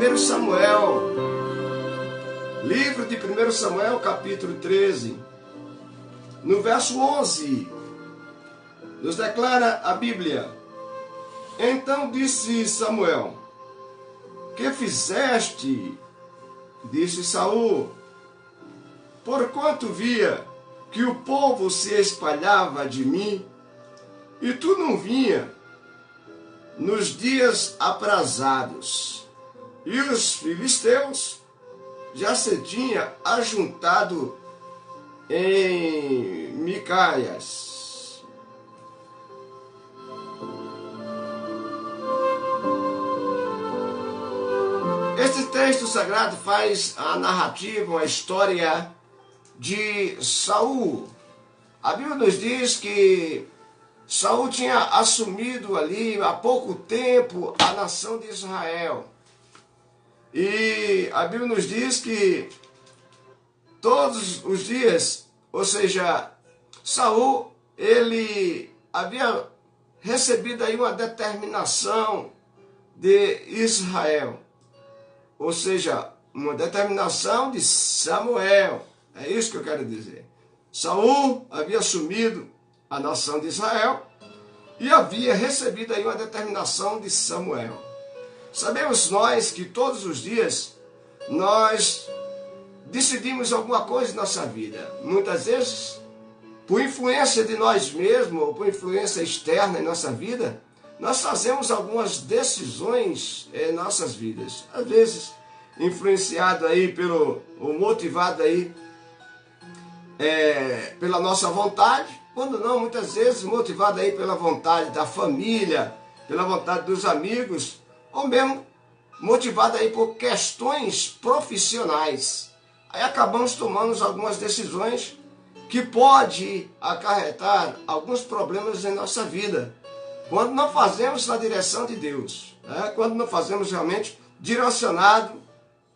1 Samuel, livro de 1 Samuel, capítulo 13, no verso 11, nos declara a Bíblia: Então disse Samuel: Que fizeste? Disse Saul: Porquanto via que o povo se espalhava de mim, e tu não vinha nos dias aprazados, e os filisteus já se tinha ajuntado em Micaias. Este texto sagrado faz a narrativa, a história de Saul. A Bíblia nos diz que Saul tinha assumido ali há pouco tempo a nação de Israel. E a Bíblia nos diz que todos os dias, ou seja, Saul, ele havia recebido aí uma determinação de Israel. Ou seja, uma determinação de Samuel. É isso que eu quero dizer. Saul havia assumido a nação de Israel e havia recebido aí uma determinação de Samuel. Sabemos nós que todos os dias nós decidimos alguma coisa em nossa vida. Muitas vezes, por influência de nós mesmos ou por influência externa em nossa vida, nós fazemos algumas decisões em nossas vidas. Às vezes, influenciado aí ou motivado aí pela nossa vontade, quando não, muitas vezes motivado aí pela vontade da família, pela vontade dos amigos, ou mesmo motivado aí por questões profissionais. Aí acabamos tomando algumas decisões que pode acarretar alguns problemas em nossa vida, quando não fazemos na direção de Deus, né? Quando não fazemos realmente direcionado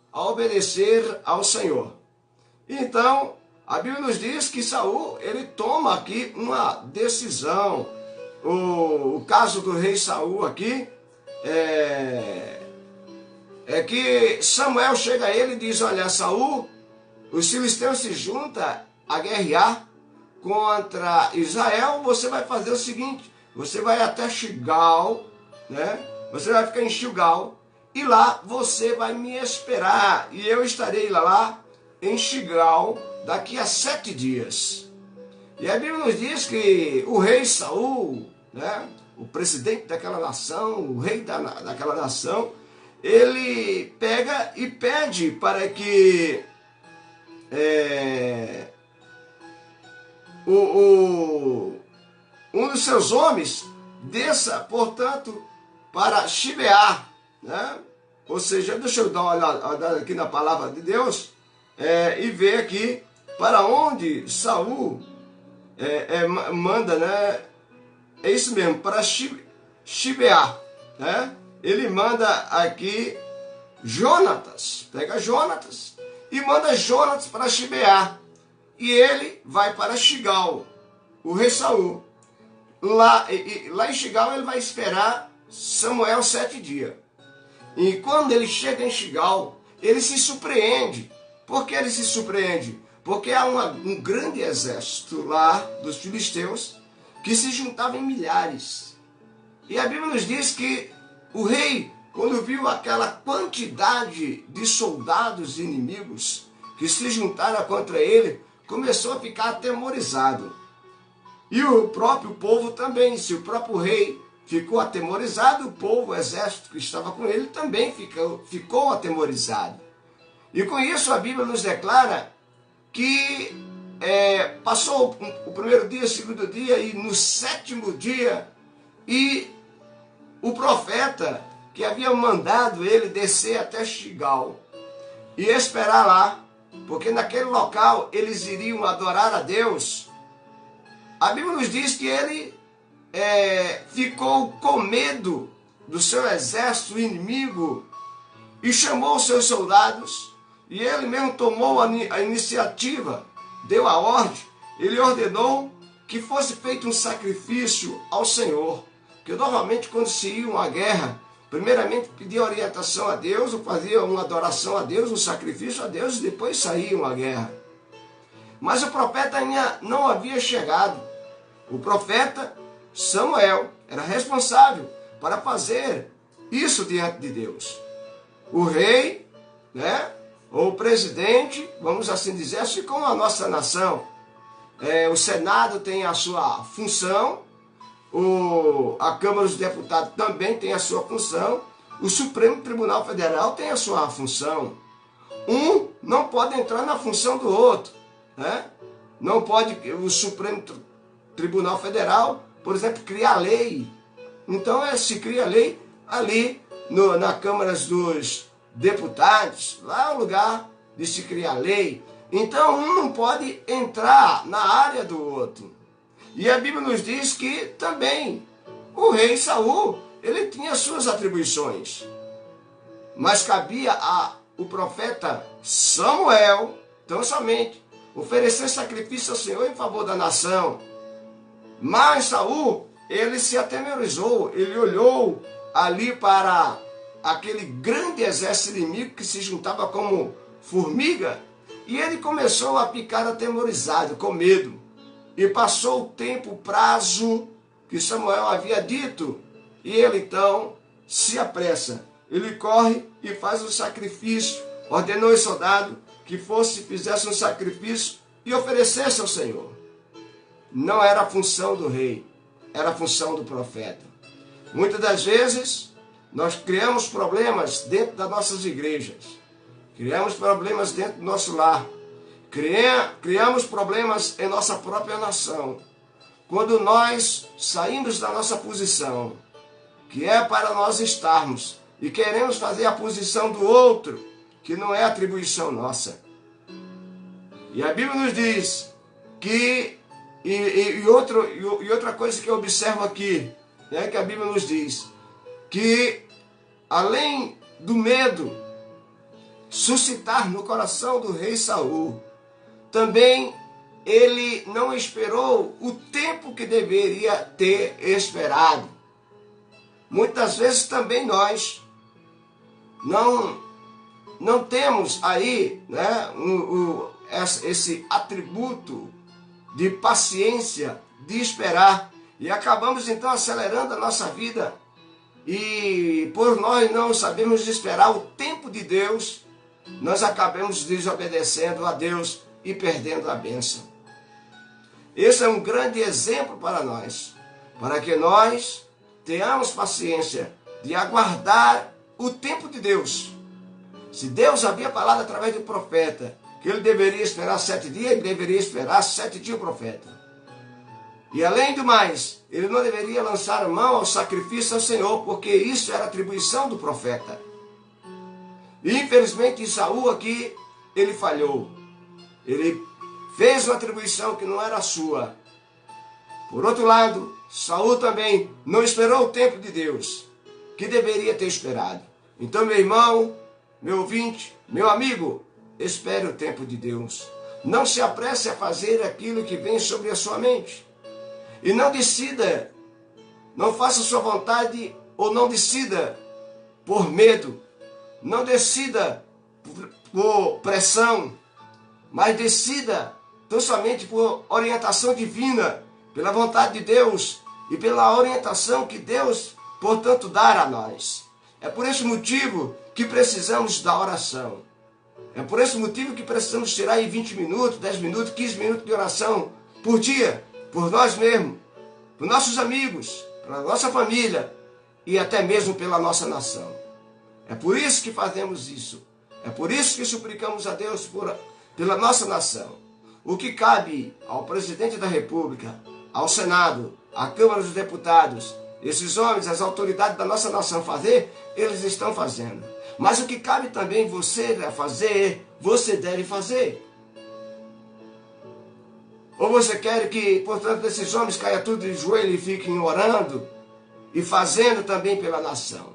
a obedecer ao Senhor. Então, a Bíblia nos diz que Saul, ele toma aqui uma decisão. O caso do rei Saul aqui é que Samuel chega a ele e diz: Olha, Saul, os filisteus se juntam a guerrear contra Israel. Você vai fazer o seguinte: você vai até Gilgal, né? Você vai ficar em Gilgal e lá você vai me esperar e eu estarei lá em Gilgal daqui a 7 dias. E a Bíblia nos diz que o rei Saul, né, o presidente daquela nação, o rei daquela nação, ele pega e pede para que um dos seus homens desça, portanto, para Gibeá, né? Ou seja, deixa eu dar uma olhada aqui na palavra de Deus e ver aqui para onde Saul manda, né? É isso mesmo, para Gibeá, né? Ele manda aqui Jonatas, pega Jonatas e manda Jonatas para Gibeá. E ele vai para Gilgal, o rei Saul. Lá em Gilgal ele vai esperar Samuel 7 dias. E quando ele chega em Gilgal, ele se surpreende. Por que ele se surpreende? Porque há um grande exército lá dos filisteus que se juntava em milhares. E a Bíblia nos diz que o rei, quando viu aquela quantidade de soldados inimigos que se juntaram contra ele, começou a ficar atemorizado. E o próprio povo também. Se o próprio rei ficou atemorizado, o povo, o exército que estava com ele, também ficou atemorizado. E com isso a Bíblia nos declara que passou o primeiro dia, o segundo dia, e no 7º dia, e o profeta que havia mandado ele descer até Gilgal e esperar lá, porque naquele local eles iriam adorar a Deus. A Bíblia nos diz que ele ficou com medo do seu exército inimigo e chamou os seus soldados, e ele mesmo tomou a iniciativa, deu a ordem, ele ordenou que fosse feito um sacrifício ao Senhor, que normalmente quando se ia uma guerra, primeiramente pedia orientação a Deus, ou fazia uma adoração a Deus, um sacrifício a Deus, e depois saíam à guerra. Mas o profeta ainda não havia chegado. O profeta Samuel era responsável para fazer isso diante de Deus. O rei, né, ou o presidente, vamos assim dizer, assim como a nossa nação, o Senado tem a sua função, a Câmara dos Deputados também tem a sua função, o Supremo Tribunal Federal tem a sua função. Um não pode entrar na função do outro, né? Não pode o Supremo Tribunal Federal, por exemplo, criar lei. Então se cria lei ali na Câmara dos Deputados, lá é o lugar de se criar lei. Então um não pode entrar na área do outro. E a Bíblia nos diz que também o rei Saul, ele tinha suas atribuições. Mas cabia ao profeta Samuel, tão somente, oferecer sacrifício ao Senhor em favor da nação. Mas Saul, ele se atemorizou, ele olhou ali para aquele grande exército inimigo que se juntava como formiga, e ele começou a ficar atemorizado, com medo. E passou o tempo, o prazo que Samuel havia dito, e ele então se apressa. Ele corre e faz o sacrifício, ordenou os soldados que fizesse um sacrifício e oferecesse ao Senhor. Não era a função do rei, era a função do profeta. Muitas das vezes, nós criamos problemas dentro das nossas igrejas, criamos problemas dentro do nosso lar, criamos problemas em nossa própria nação, quando nós saímos da nossa posição, que é para nós estarmos, e queremos fazer a posição do outro, que não é atribuição nossa. E a Bíblia nos diz que, outra coisa que eu observo aqui, né, que a Bíblia nos diz, que além do medo suscitar no coração do rei Saul, também ele não esperou o tempo que deveria ter esperado. Muitas vezes também nós não temos aí, né, esse atributo de paciência, de esperar, e acabamos então acelerando a nossa vida, e por nós não sabemos esperar o tempo de Deus, nós acabamos desobedecendo a Deus e perdendo a bênção. Esse é um grande exemplo para nós, para que nós tenhamos paciência de aguardar o tempo de Deus. Se Deus havia falado através do profeta que ele deveria esperar 7 dias, ele deveria esperar 7 dias o profeta. E além do mais, ele não deveria lançar mão ao sacrifício ao Senhor, porque isso era atribuição do profeta. E infelizmente Saul aqui, ele falhou. Ele fez uma atribuição que não era sua. Por outro lado, Saul também não esperou o tempo de Deus, que deveria ter esperado. Então, meu irmão, meu ouvinte, meu amigo, espere o tempo de Deus. Não se apresse a fazer aquilo que vem sobre a sua mente. E não decida, não faça sua vontade, ou não decida por medo. Não decida por pressão, mas decida tão somente por orientação divina, pela vontade de Deus e pela orientação que Deus, portanto, dá a nós. É por esse motivo que precisamos da oração. É por esse motivo que precisamos tirar aí 20 minutos, 10 minutos, 15 minutos de oração por dia, por nós mesmos, por nossos amigos, pela nossa família e até mesmo pela nossa nação. É por isso que fazemos isso. É por isso que suplicamos a Deus pela nossa nação. O que cabe ao presidente da República, ao Senado, à Câmara dos Deputados, esses homens, as autoridades da nossa nação fazer, eles estão fazendo. Mas o que cabe também você fazer, você deve fazer. Ou você quer que, portanto, esses homens caiam tudo de joelho e fiquem orando e fazendo também pela nação?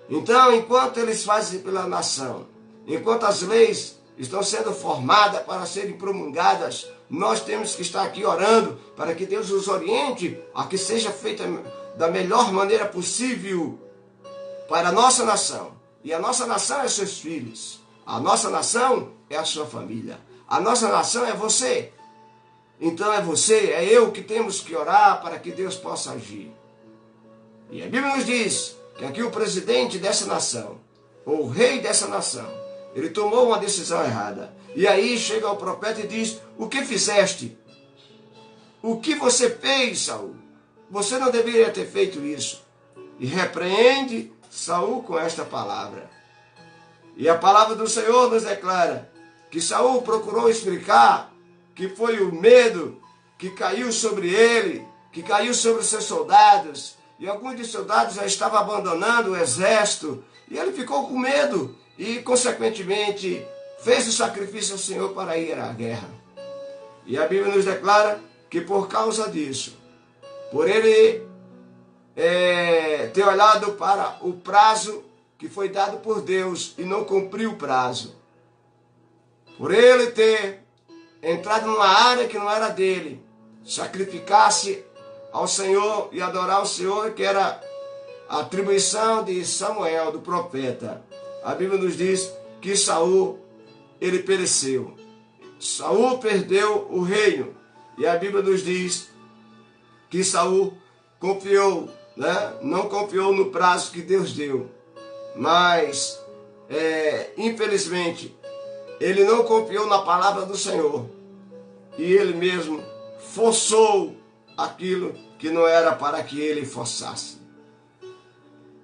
Então, enquanto eles fazem pela nação, enquanto as leis estão sendo formadas para serem promulgadas, nós temos que estar aqui orando para que Deus nos oriente a que seja feita da melhor maneira possível para a nossa nação. E a nossa nação é seus filhos. A nossa nação é a sua família. A nossa nação é você. Então é você, é eu que temos que orar para que Deus possa agir. E a Bíblia nos diz que aqui o presidente dessa nação, ou o rei dessa nação, ele tomou uma decisão errada. E aí chega o profeta e diz: o que fizeste? O que você fez, Saul? Você não deveria ter feito isso. E repreende Saul com esta palavra. E a palavra do Senhor nos declara que Saul procurou explicar que foi o medo que caiu sobre ele, que caiu sobre os seus soldados, e alguns dos soldados já estavam abandonando o exército, e ele ficou com medo, e consequentemente fez o sacrifício ao Senhor para ir à guerra. E a Bíblia nos declara que por causa disso, por ele ter olhado para o prazo que foi dado por Deus e não cumpriu o prazo, por ele ter entrado numa área que não era dele, sacrificar-se ao Senhor e adorar o Senhor, que era a atribuição de Samuel, do profeta. A Bíblia nos diz que Saul, ele pereceu. Saul perdeu o reino. E a Bíblia nos diz que Saul confiou, não confiou no prazo que Deus deu. Mas, infelizmente, ele não confiou na palavra do Senhor. E ele mesmo forçou aquilo que não era para que ele forçasse.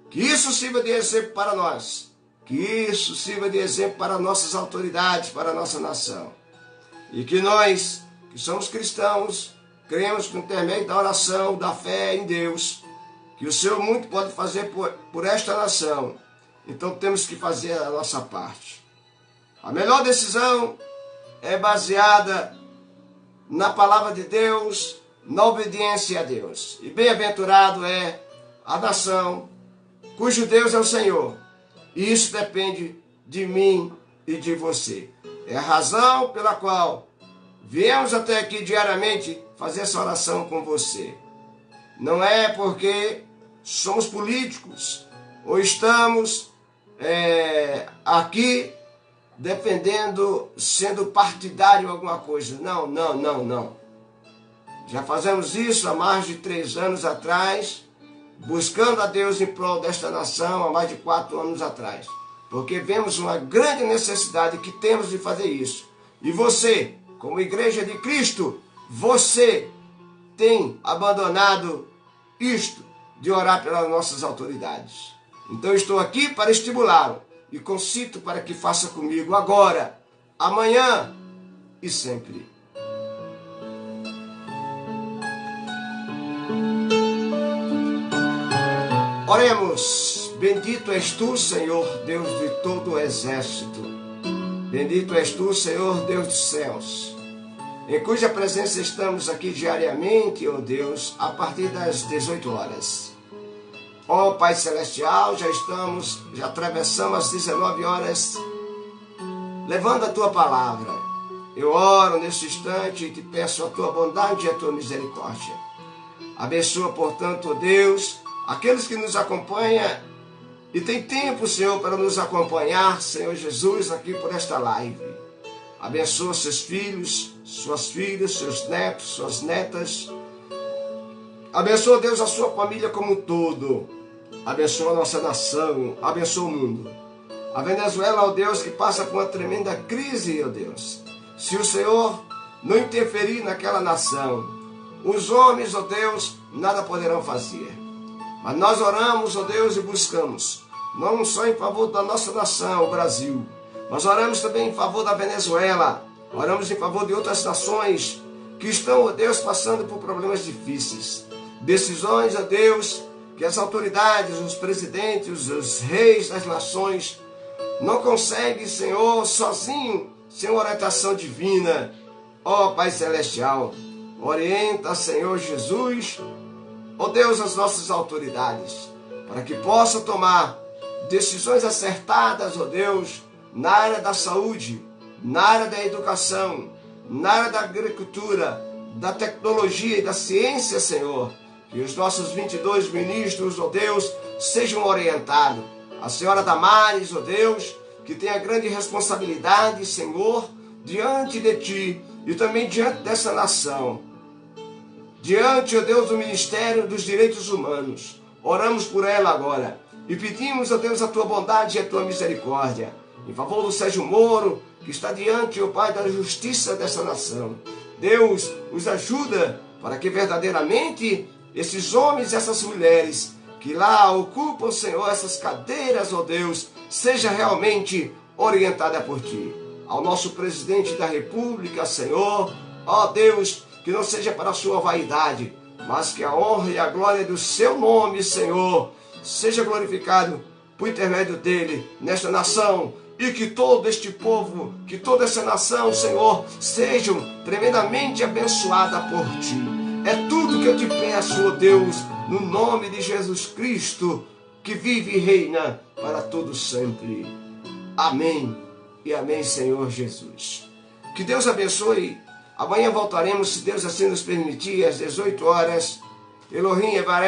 Que isso sirva de exemplo para nós. Que isso sirva de exemplo para nossas autoridades, para a nossa nação. E que nós, que somos cristãos, cremos por intermédio da oração, da fé em Deus, que o Senhor muito pode fazer por esta nação. Então temos que fazer a nossa parte. A melhor decisão é baseada na palavra de Deus, na obediência a Deus. E bem-aventurado é a nação cujo Deus é o Senhor. E isso depende de mim e de você. É a razão pela qual viemos até aqui diariamente fazer essa oração com você. Não é porque somos políticos ou estamos aqui defendendo, sendo partidário em alguma coisa. Não. Já fazemos isso há mais de 3 anos atrás, buscando a Deus em prol desta nação há mais de 4 anos atrás. Porque vemos uma grande necessidade que temos de fazer isso. E você, como Igreja de Cristo, você tem abandonado isto de orar pelas nossas autoridades. Então estou aqui para estimulá-lo e concito para que faça comigo agora, amanhã e sempre. Oremos. Bendito és tu, Senhor, Deus de todo o exército. Bendito és tu, Senhor, Deus dos céus, em cuja presença estamos aqui diariamente, ó Deus, a partir das 18 horas. Ó Pai Celestial, já atravessamos as 19 horas, levando a Tua palavra. Eu oro nesse instante e te peço a Tua bondade e a Tua misericórdia. Abençoa, portanto, ó Deus, aqueles que nos acompanham e tem tempo, Senhor, para nos acompanhar, Senhor Jesus, aqui por esta live. Abençoa seus filhos, suas filhas, seus netos, suas netas. Abençoa, Deus, a sua família como um todo. Abençoa a nossa nação, abençoa o mundo. A Venezuela, ó Deus, que passa por uma tremenda crise, ó Deus. Se o Senhor não interferir naquela nação, os homens, ó Deus, nada poderão fazer. Mas nós oramos, ó Deus, e buscamos, não só em favor da nossa nação, o Brasil, mas oramos também em favor da Venezuela, oramos em favor de outras nações que estão, ó Deus, passando por problemas difíceis. Decisões, ó Deus, que as autoridades, os presidentes, os reis das nações não conseguem, Senhor, sozinho, sem orientação divina. Ó Pai Celestial, orienta, Senhor Jesus, ó Deus, as nossas autoridades, para que possam tomar decisões acertadas, ó Deus, na área da saúde, na área da educação, na área da agricultura, da tecnologia e da ciência, Senhor, Que os nossos 22 ministros, ó Deus, sejam orientados. A senhora Damares, ó Deus, que tem a grande responsabilidade, Senhor, diante de Ti e também diante dessa nação. Diante, ó Deus, do Ministério dos Direitos Humanos. Oramos por ela agora e pedimos, ó Deus, a Tua bondade e a Tua misericórdia. Em favor do Sérgio Moro, que está diante, ó Pai, da justiça dessa nação. Deus, os ajuda para que verdadeiramente esses homens e essas mulheres que lá ocupam, Senhor, essas cadeiras, ó Deus, seja realmente orientada por Ti. Ao nosso presidente da República, Senhor, ó Deus, que não seja para a sua vaidade, mas que a honra e a glória do Seu nome, Senhor, seja glorificado por intermédio dele nesta nação, e que todo este povo, que toda essa nação, Senhor, sejam tremendamente abençoada por Ti. É tudo que eu te peço, ó Deus, no nome de Jesus Cristo, que vive e reina para todo sempre. Amém e amém, Senhor Jesus. Que Deus abençoe. Amanhã voltaremos, se Deus assim nos permitir, às 18 horas. Elohim Evaré.